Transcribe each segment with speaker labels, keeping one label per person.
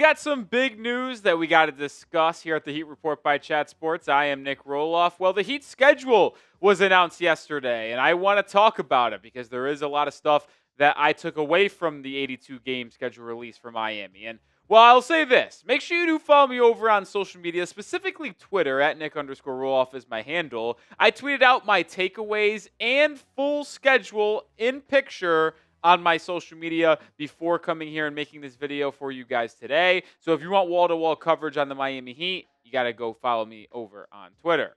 Speaker 1: got some big news that we got to discuss here at the Heat Report by Chat Sports. I am Nic Rohloff. Well, the Heat schedule was announced yesterday, and I want to talk about it because there is a lot of stuff that I took away from the 82 game schedule release for Miami. And well, I'll say this. Make sure you do follow me over on social media, specifically Twitter, at Nic_Rohloff is my handle. I tweeted out my takeaways and full schedule in picture on my social media before coming here and making this video for you guys today. So if you want wall-to-wall coverage on the Miami Heat, you got to go follow me over on Twitter.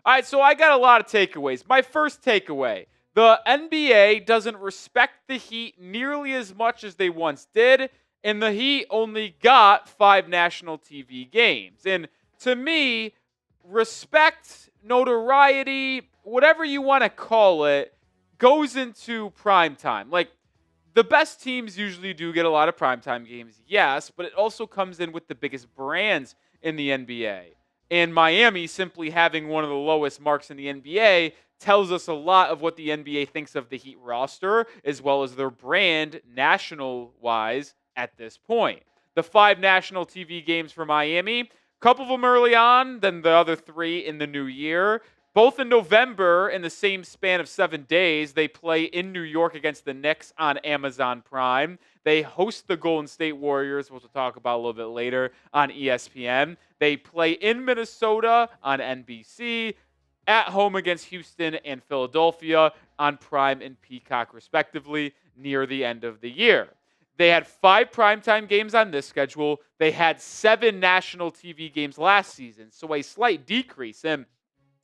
Speaker 1: All right, so I got a lot of takeaways. My first takeaway, the NBA doesn't respect the Heat nearly as much as they once did, and the Heat only got 5 national TV games. And to me, respect, notoriety, whatever you want to call it, goes into primetime. Like, the best teams usually do get a lot of primetime games, yes, but it also comes in with the biggest brands in the NBA. And Miami simply having one of the lowest marks in the NBA tells us a lot of what the NBA thinks of the Heat roster, as well as their brand national-wise at this point. The 5 national TV games for Miami, a couple of them early on, then the other 3 in the new year. Both in November, in the same span of 7 days, they play in New York against the Knicks on Amazon Prime. They host the Golden State Warriors, which we'll talk about a little bit later, on ESPN. They play in Minnesota on NBC, at home against Houston and Philadelphia on Prime and Peacock, respectively, near the end of the year. They had 5 primetime games on this schedule. They had 7 national TV games last season, so a slight decrease. And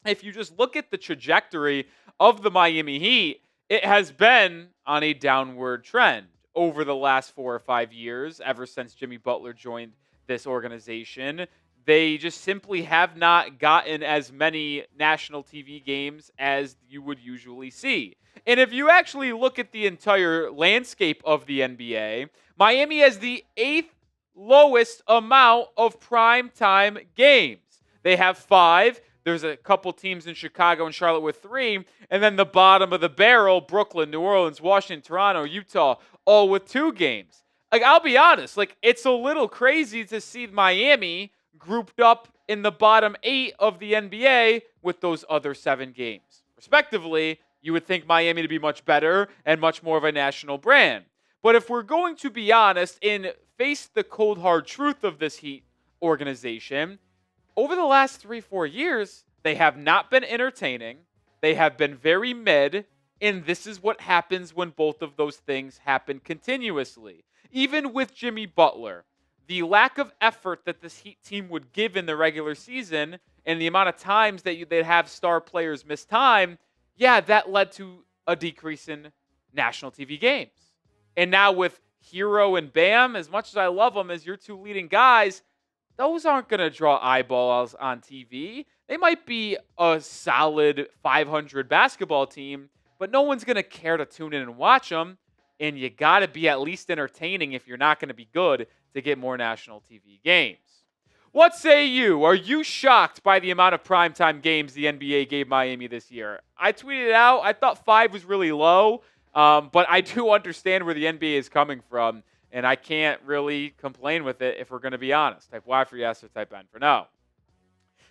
Speaker 1: if you just look at the trajectory of the Miami Heat, it has been on a downward trend over the last 4 or 5 years, ever since Jimmy Butler joined this organization. They just simply have not gotten as many national TV games as you would usually see. And if you actually look at the entire landscape of the NBA, Miami has the 8th lowest amount of primetime games. They have 5. There's a couple teams in Chicago and Charlotte with 3. And then the bottom of the barrel, Brooklyn, New Orleans, Washington, Toronto, Utah, all with 2 games. Like, I'll be honest, like, it's a little crazy to see Miami grouped up in the bottom 8 of the NBA with those other 7 games. Respectively, you would think Miami to be much better and much more of a national brand. But if we're going to be honest and face the cold, hard truth of this Heat organization, over the last 3-4 years, they have not been entertaining. They have been very mid, and this is what happens when both of those things happen continuously. Even with Jimmy Butler, the lack of effort that this Heat team would give in the regular season and the amount of times that they'd have star players miss time, yeah, that led to a decrease in national TV games. And now with Hero and Bam, as much as I love them as your 2 leading guys, those aren't going to draw eyeballs on TV. They might be a solid 500 basketball team, but no one's going to care to tune in and watch them. And you got to be at least entertaining if you're not going to be good to get more national TV games. What say you? Are you shocked by the amount of primetime games the NBA gave Miami this year? I tweeted it out. I thought 5 was really low, but I do understand where the NBA is coming from, and I can't really complain with it if we're going to be honest. Type Y for yes or type N for no.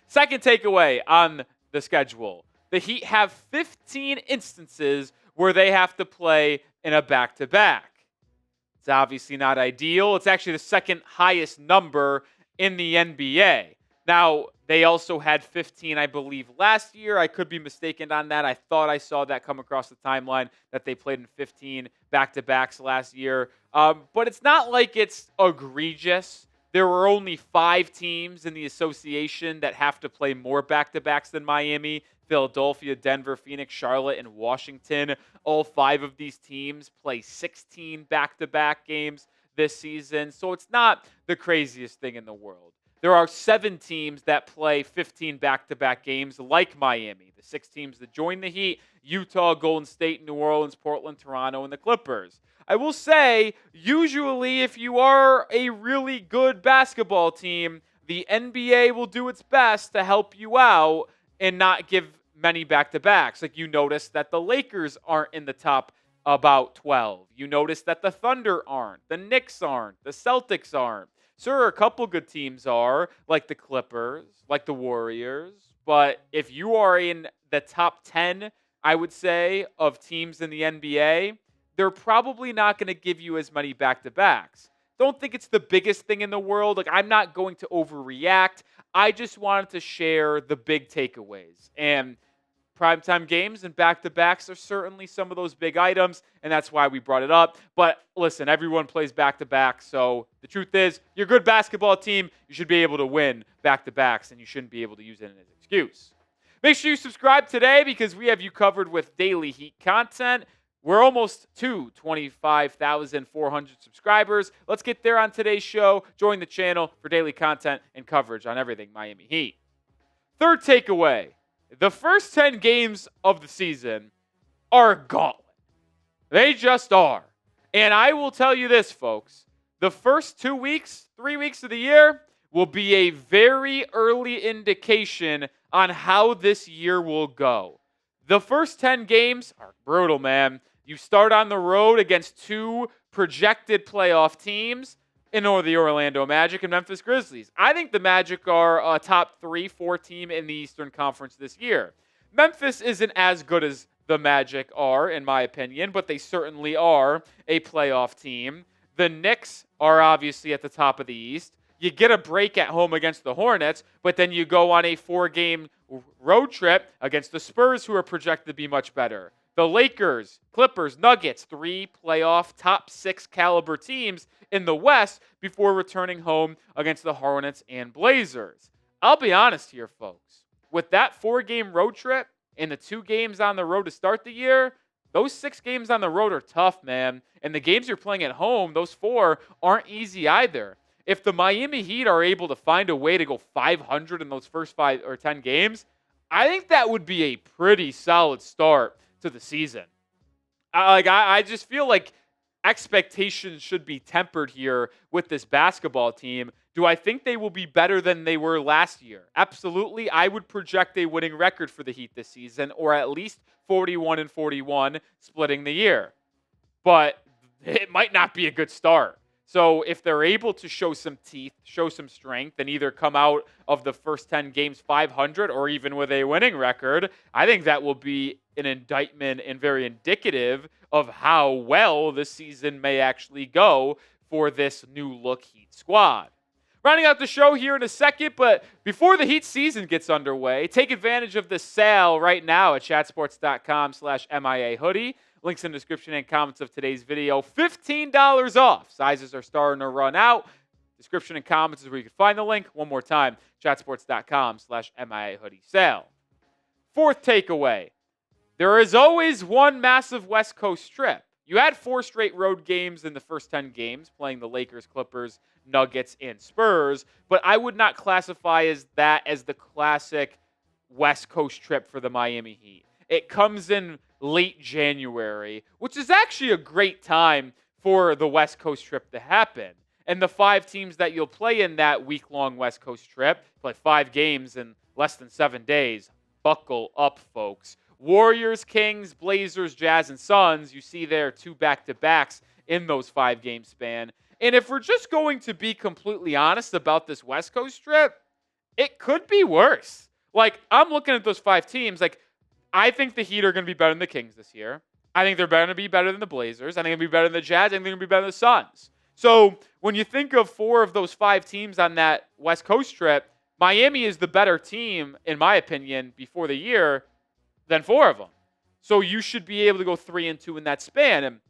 Speaker 1: Second takeaway on the schedule. The Heat have 15 instances where they have to play in a back-to-back. It's obviously not ideal. It's actually the second highest number in the NBA. Now, they also had 15, I believe, last year. I could be mistaken on that. I thought I saw that come across the timeline that they played in 15 back-to-backs last year. But it's not like it's egregious. There were only 5 teams in the association that have to play more back-to-backs than Miami. Philadelphia, Denver, Phoenix, Charlotte, and Washington. All 5 of these teams play 16 back-to-back games this season. So it's not the craziest thing in the world. There are 7 teams that play 15 back-to-back games like Miami. The 6 teams that join the Heat: Utah, Golden State, New Orleans, Portland, Toronto, and the Clippers. I will say, usually if you are a really good basketball team, the NBA will do its best to help you out and not give many back-to-backs. Like, you notice that the Lakers aren't in the top about 12. You notice that the Thunder aren't. The Knicks aren't. The Celtics aren't. Sure, a couple good teams are, like the Clippers, like the Warriors. But if you are in the top 10, I would say, of teams in the NBA, they're probably not going to give you as many back to backs. Don't think it's the biggest thing in the world. Like, I'm not going to overreact. I just wanted to share the big takeaways. And primetime games and back-to-backs are certainly some of those big items, and that's why we brought it up. But listen, everyone plays back-to-back, so the truth is, you're a good basketball team. You should be able to win back-to-backs, and you shouldn't be able to use it as an excuse. Make sure you subscribe today because we have you covered with daily Heat content. We're almost to 25,400 subscribers. Let's get there on today's show. Join the channel for daily content and coverage on everything Miami Heat. Third takeaway. The first 10 games of the season are a gauntlet. They just are. And I will tell you this, folks. The first 2 weeks, 3 weeks of the year will be a very early indication on how this year will go. The first 10 games are brutal, man. You start on the road against two projected playoff teams in the Orlando Magic and Memphis Grizzlies. I think the Magic are a top 3-4 team in the Eastern Conference this year. Memphis isn't as good as the Magic are, in my opinion, but they certainly are a playoff team. The Knicks are obviously at the top of the East. You get a break at home against the Hornets, but then you go on a 4-game road trip against the Spurs, who are projected to be much better. The Lakers, Clippers, Nuggets, 3 playoff top 6 caliber teams in the West before returning home against the Hornets and Blazers. I'll be honest here, folks. With that 4-game road trip and the 2 games on the road to start the year, those 6 games on the road are tough, man. And the games you're playing at home, those 4, aren't easy either. If the Miami Heat are able to find a way to go 500 in those first 5 or 10 games, I think that would be a pretty solid start to the season. I just feel like expectations should be tempered here with this basketball team. Do I think they will be better than they were last year? Absolutely. I would project a winning record for the Heat this season, or at least 41-41 splitting the year. But it might not be a good start. So if they're able to show some teeth, show some strength, and either come out of the first 10 games 500 or even with a winning record, I think that will be an indictment and very indicative of how well this season may actually go for this new look Heat squad. Rounding out the show here in a second, but before the Heat season gets underway, take advantage of the sale right now at chatsports.com/MIA hoodie. Links in the description and comments of today's video. $15 off. Sizes are starting to run out. Description and comments is where you can find the link. One more time, chatsports.com/MIA hoodie sale. Fourth takeaway. There is always one massive West Coast trip. You had 4 straight road games in the first 10 games, playing the Lakers, Clippers, Nuggets, and Spurs, but I would not classify that as the classic West Coast trip for the Miami Heat. It comes in late January, which is actually a great time for the West Coast trip to happen. And the 5 teams that you'll play in that week-long West Coast trip, play 5 games in less than 7 days. Buckle up, folks. Warriors, Kings, Blazers, Jazz, and Suns. You see there 2 back-to-backs in those 5-game span. And if we're just going to be completely honest about this West Coast trip, it could be worse. Like, I'm looking at those 5 teams, like, I think the Heat are going to be better than the Kings this year. I think they're going to be better than the Blazers. I think they're going to be better than the Jazz. I think they're going to be better than the Suns. So when you think of 4 of those 5 teams on that West Coast trip, Miami is the better team, in my opinion, before the year than 4 of them. So you should be able to go 3-2 in that span. And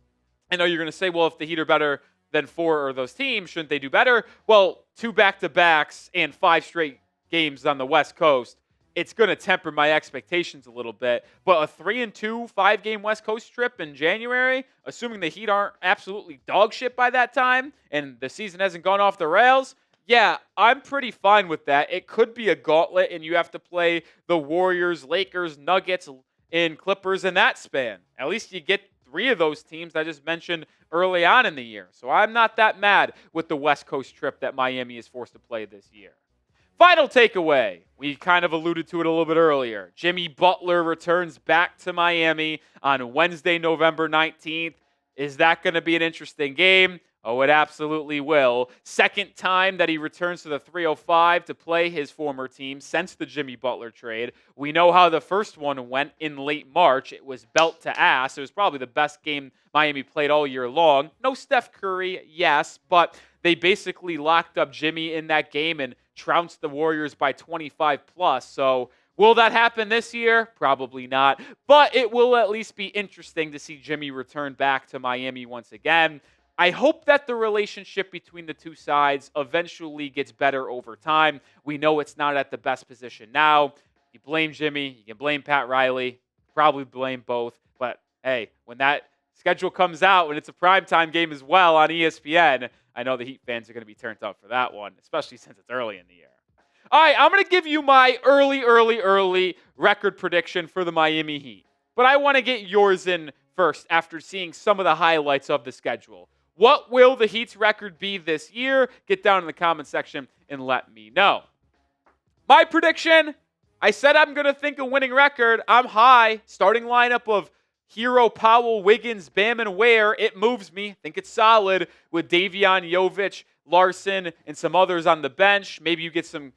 Speaker 1: I know you're going to say, well, if the Heat are better than 4 of those teams, shouldn't they do better? Well, 2 back-to-backs and 5 straight games on the West Coast, it's going to temper my expectations a little bit. But a 3-2 5-game West Coast trip in January, assuming the Heat aren't absolutely dog shit by that time and the season hasn't gone off the rails, yeah, I'm pretty fine with that. It could be a gauntlet, and you have to play the Warriors, Lakers, Nuggets, and Clippers in that span. At least you get 3 of those teams I just mentioned early on in the year. So I'm not that mad with the West Coast trip that Miami is forced to play this year. Final takeaway. We kind of alluded to it a little bit earlier. Jimmy Butler returns back to Miami on Wednesday, November 19th. Is that going to be an interesting game? Oh, it absolutely will. Second time that he returns to the 305 to play his former team since the Jimmy Butler trade. We know how the first one went in late March. It was belt to ass. It was probably the best game Miami played all year long. No Steph Curry, yes, but they basically locked up Jimmy in that game and trounced the Warriors by 25 plus. So will that happen this year? Probably not. But it will at least be interesting to see Jimmy return back to Miami once again. I hope that the relationship between the two sides eventually gets better over time. We know it's not at the best position now. You blame Jimmy, you can blame Pat Riley, probably blame both. But hey, when that schedule comes out, when it's a primetime game as well on ESPN, I know the Heat fans are going to be turned up for that one, especially since it's early in the year. All right, I'm going to give you my early record prediction for the Miami Heat. But I want to get yours in first after seeing some of the highlights of the schedule. What will the Heat's record be this year? Get down in the comment section and let me know. My prediction, I said I'm going to think a winning record. I'm high. Starting lineup of Hero, Powell, Wiggins, Bam, and Ware. It moves me. I think it's solid with Davion, Jovic, Larson, and some others on the bench. Maybe you get some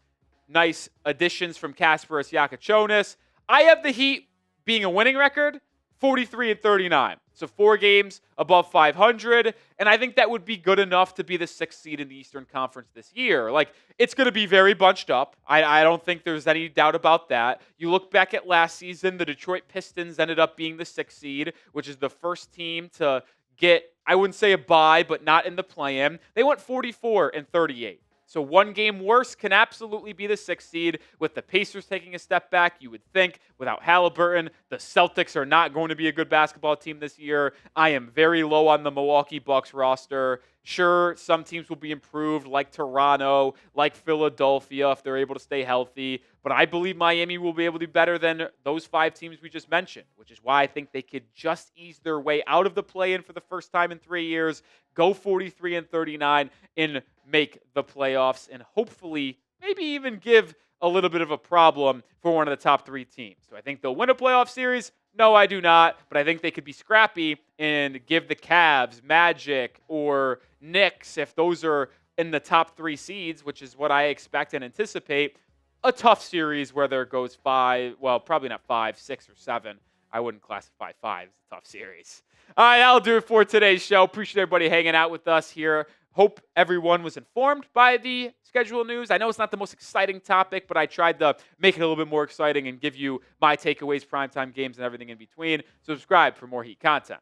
Speaker 1: nice additions from Kasparas Yakachonis. I have the Heat being a winning record, 43-39. So 4 games above 500, and I think that would be good enough to be the 6th seed in the Eastern Conference this year. Like, it's going to be very bunched up. I don't think there's any doubt about that. You look back at last season, the Detroit Pistons ended up being the 6th seed, which is the first team to get, I wouldn't say a bye, but not in the play-in. They went 44-38. So 1 game worse can absolutely be the 6th seed. With the Pacers taking a step back, you would think without Halliburton, the Celtics are not going to be a good basketball team this year. I am very low on the Milwaukee Bucks roster. Sure, some teams will be improved, like Toronto, like Philadelphia, if they're able to stay healthy. But I believe Miami will be able to do better than those 5 teams we just mentioned, which is why I think they could just ease their way out of the play-in for the first time in 3 years, go 43-39, and make the playoffs, and hopefully maybe even give a little bit of a problem for one of the top 3 teams. So I think they'll win a playoff series. No, I do not, but I think they could be scrappy and give the Cavs, Magic, or Knicks, if those are in the top 3 seeds, which is what I expect and anticipate, a tough series where there goes 5, well, probably not 5, 6, or 7. I wouldn't classify 5 as a tough series. All right, that'll do it for today's show. Appreciate everybody hanging out with us here. Hope everyone was informed by the schedule news. I know it's not the most exciting topic, but I tried to make it a little bit more exciting and give you my takeaways, primetime games, and everything in between. Subscribe for more Heat content.